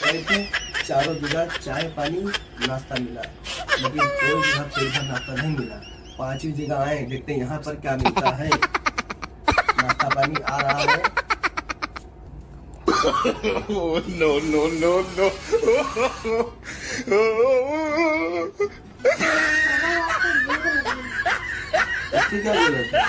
गए थे, चारों जगह चाय पानी नाश्ता मिला, लेकिन कोई जगह पेट भर नाश्ता नहीं मिला। पांचवी जगह आए, देखते हैं यहाँ पर क्या मिलता है। नाश्ता पानी आ रहा है। No, no, no, no. इससे क्या जरूरत है?